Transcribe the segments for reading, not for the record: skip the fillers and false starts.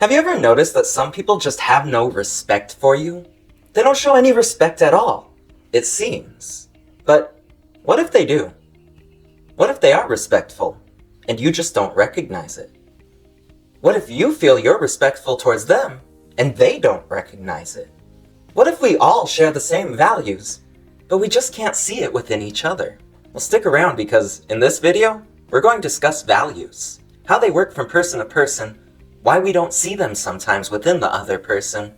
Have you ever noticed that some people just have no respect for you? They don't show any respect at all, it seems. But what if they do? What if they are respectful, and you just don't recognize it? What if you feel you're respectful towards them, and they don't recognize it? What if we all share the same values, but we just can't see it within each other? Well, stick around because in this video, we're going to discuss values, how they work from person to person, why we don't see them sometimes within the other person,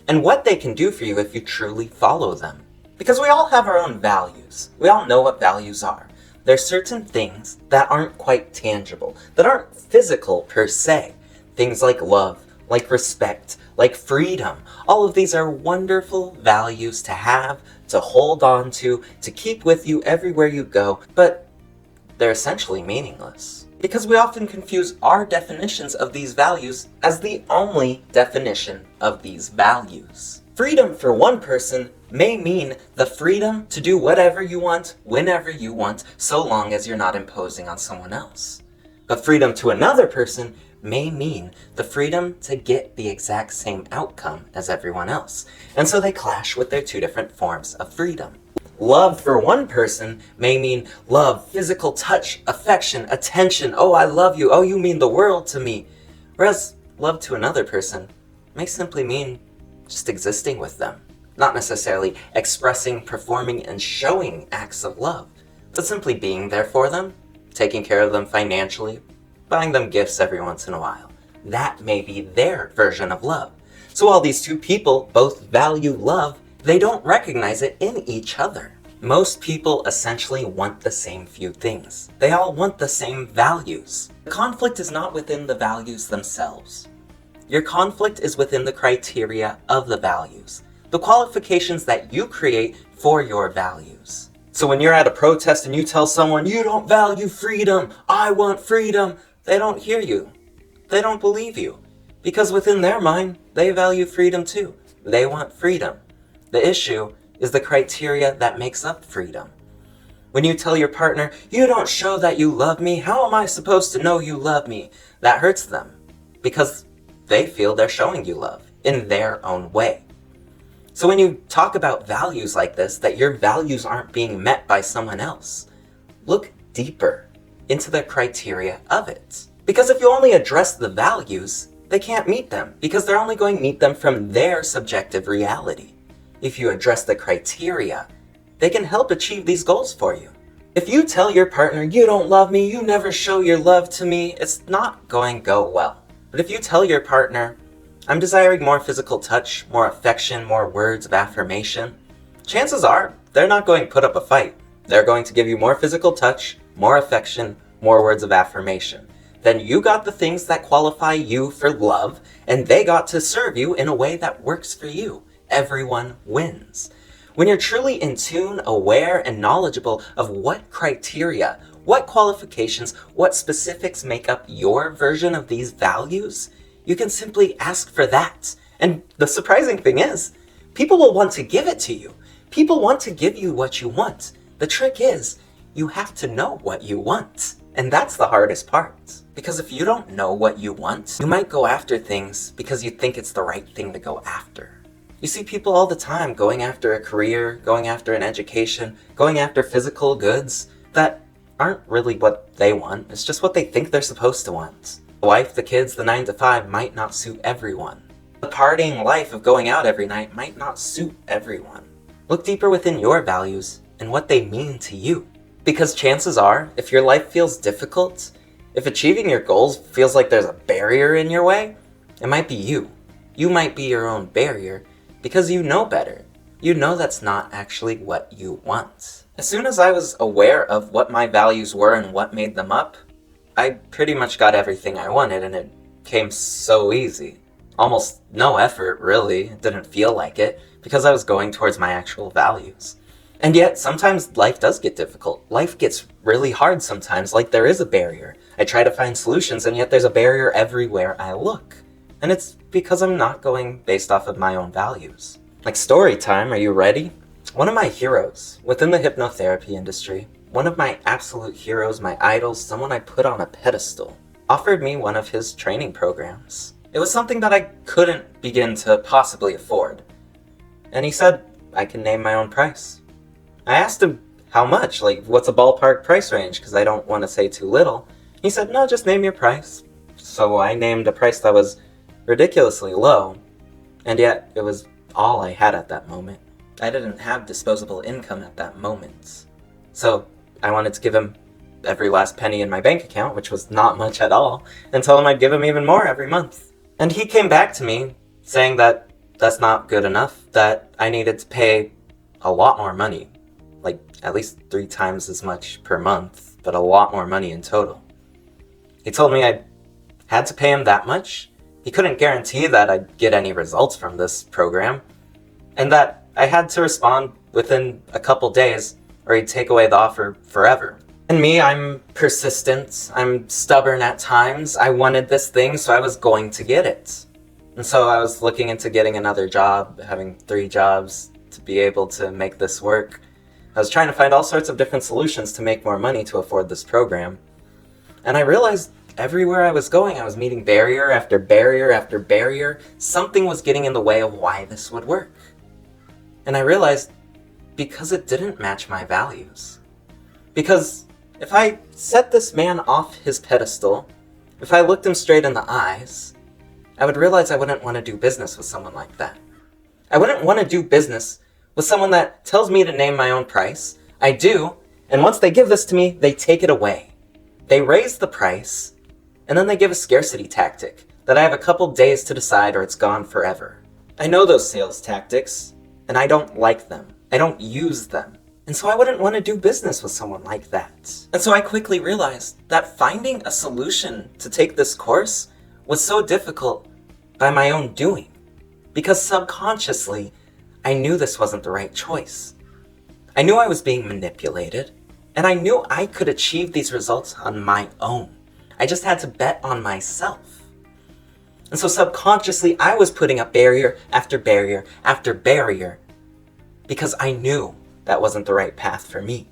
and what they can do for you if you truly follow them. Because we all have our own values. We all know what values are. There's certain things that aren't quite tangible, that aren't physical per se. Things like love, like respect, like freedom. All of these are wonderful values to have, to hold on to keep with you everywhere you go, but they're essentially meaningless. Because we often confuse our definitions of these values as the only definition of these values. Freedom for one person may mean the freedom to do whatever you want, whenever you want, so long as you're not imposing on someone else. But freedom to another person may mean the freedom to get the exact same outcome as everyone else. And so they clash with their two different forms of freedom. Love for one person may mean love, physical touch, affection, attention. Oh, I love you. Oh, you mean the world to me. Whereas love to another person may simply mean just existing with them. Not necessarily expressing, performing, and showing acts of love, but simply being there for them, taking care of them financially, buying them gifts every once in a while. That may be their version of love. So while these two people both value love, they don't recognize it in each other. Most people essentially want the same few things. They all want the same values. The conflict is not within the values themselves. Your conflict is within the criteria of the values, the qualifications that you create for your values. So when you're at a protest and you tell someone, you don't value freedom, I want freedom, they don't hear you. They don't believe you. Because within their mind, they value freedom too. They want freedom. The issue is the criteria that makes up freedom. When you tell your partner, you don't show that you love me, how am I supposed to know you love me? That hurts them because they feel they're showing you love in their own way. So when you talk about values like this, that your values aren't being met by someone else, look deeper into the criteria of it. Because if you only address the values, they can't meet them because they're only going to meet them from their subjective reality. If you address the criteria, they can help achieve these goals for you. If you tell your partner, you don't love me, you never show your love to me, it's not going to go well. But if you tell your partner, I'm desiring more physical touch, more affection, more words of affirmation, chances are they're not going to put up a fight. They're going to give you more physical touch, more affection, more words of affirmation. Then you got the things that qualify you for love, and they got to serve you in a way that works for you. Everyone wins. When you're truly in tune, aware, and knowledgeable of what criteria, what qualifications, what specifics make up your version of these values, you can simply ask for that. And the surprising thing is, people will want to give it to you. People want to give you what you want. The trick is, you have to know what you want. And that's the hardest part. Because if you don't know what you want, you might go after things because you think it's the right thing to go after. You see people all the time going after a career, going after an education, going after physical goods that aren't really what they want. It's just what they think they're supposed to want. The wife, the kids, the 9 to 5 might not suit everyone. The partying life of going out every night might not suit everyone. Look deeper within your values and what they mean to you. Because chances are, if your life feels difficult, if achieving your goals feels like there's a barrier in your way, it might be you. You might be your own barrier because you know better. You know that's not actually what you want. As soon as I was aware of what my values were and what made them up, I pretty much got everything I wanted, and it came so easy. Almost no effort, really. It didn't feel like it, because I was going towards my actual values. And yet, sometimes life does get difficult. Life gets really hard sometimes, like there is a barrier. I try to find solutions, and yet there's a barrier everywhere I look. And it's because I'm not going based off of my own values. Like story time, are you ready? One of my heroes within the hypnotherapy industry, one of my absolute heroes, my idols, someone I put on a pedestal, offered me one of his training programs. It was something that I couldn't begin to possibly afford. And he said, I can name my own price. I asked him how much, like what's a ballpark price range, because I don't want to say too little. He said, no, just name your price. So I named a price that was ridiculously low, and yet it was all I had at that moment. I didn't have disposable income at that moment. So I wanted to give him every last penny in my bank account, which was not much at all, and told him I'd give him even more every month. And he came back to me saying that that's not good enough, that I needed to pay a lot more money, like at least 3 times as much per month, but a lot more money in total. He told me I had to pay him that much. He couldn't guarantee that I'd get any results from this program, and that I had to respond within a couple days or he'd take away the offer forever. And me, I'm persistent, I'm stubborn at times. I wanted this thing, so I was going to get it. And so I was looking into getting another job, having 3 jobs to be able to make this work. I was trying to find all sorts of different solutions to make more money to afford this program. And I realized everywhere I was going, I was meeting barrier after barrier after barrier. Something was getting in the way of why this would work. And I realized because it didn't match my values. Because if I set this man off his pedestal, if I looked him straight in the eyes, I would realize I wouldn't want to do business with someone like that. I wouldn't want to do business with someone that tells me to name my own price. I do, and once they give this to me, they take it away. They raise the price, and then they give a scarcity tactic that I have a couple days to decide or it's gone forever. I know those sales tactics, and I don't like them. I don't use them. And so I wouldn't want to do business with someone like that. And so I quickly realized that finding a solution to take this course was so difficult by my own doing. Because subconsciously, I knew this wasn't the right choice. I knew I was being manipulated, and I knew I could achieve these results on my own. I just had to bet on myself. And so subconsciously, I was putting up barrier after barrier after barrier because I knew that wasn't the right path for me.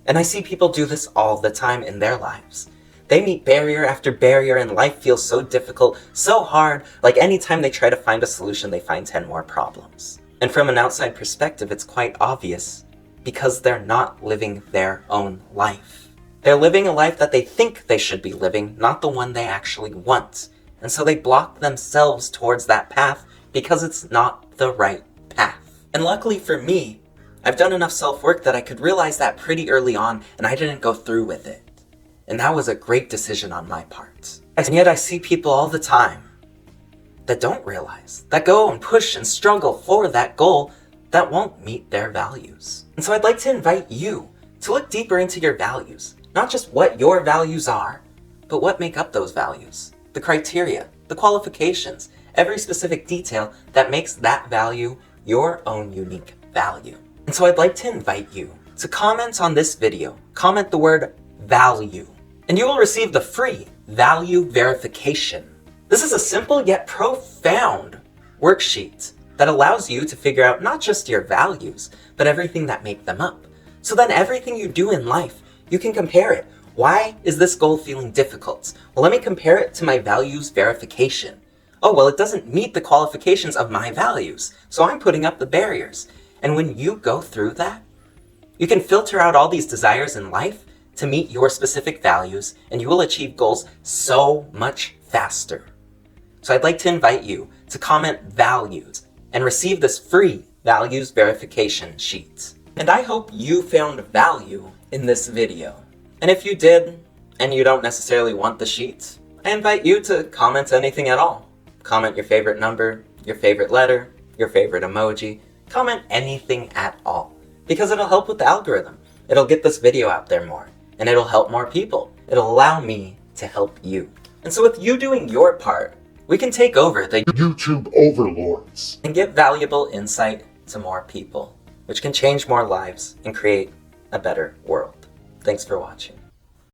And I see people do this all the time in their lives. They meet barrier after barrier and life feels so difficult, so hard, like anytime they try to find a solution, they find 10 more problems. And from an outside perspective, it's quite obvious because they're not living their own life. They're living a life that they think they should be living, not the one they actually want. And so they block themselves towards that path because it's not the right path. And luckily for me, I've done enough self-work that I could realize that pretty early on, and I didn't go through with it. And that was a great decision on my part. And yet I see people all the time that don't realize, that go and push and struggle for that goal that won't meet their values. And so I'd like to invite you to look deeper into your values, not just what your values are, but what make up those values, the criteria, the qualifications, every specific detail that makes that value your own unique value. And so I'd like to invite you to comment on this video, comment the word value, and you will receive the free value verification. This is a simple yet profound worksheet that allows you to figure out not just your values, but everything that make them up. So then everything you do in life, you can compare it. Why is this goal feeling difficult? Well, let me compare it to my values verification. Oh, well, it doesn't meet the qualifications of my values, so I'm putting up the barriers. And when you go through that, you can filter out all these desires in life to meet your specific values, and you will achieve goals so much faster. So I'd like to invite you to comment values and receive this free values verification sheet. And I hope you found value in this video. And if you did, and you don't necessarily want the sheet, I invite you to comment anything at all. Comment your favorite number, your favorite letter, your favorite emoji. Comment anything at all, because it'll help with the algorithm. It'll get this video out there more, and it'll help more people. It'll allow me to help you. And so with you doing your part, we can take over the YouTube overlords and give valuable insight to more people, which can change more lives and create a better world. Thanks for watching.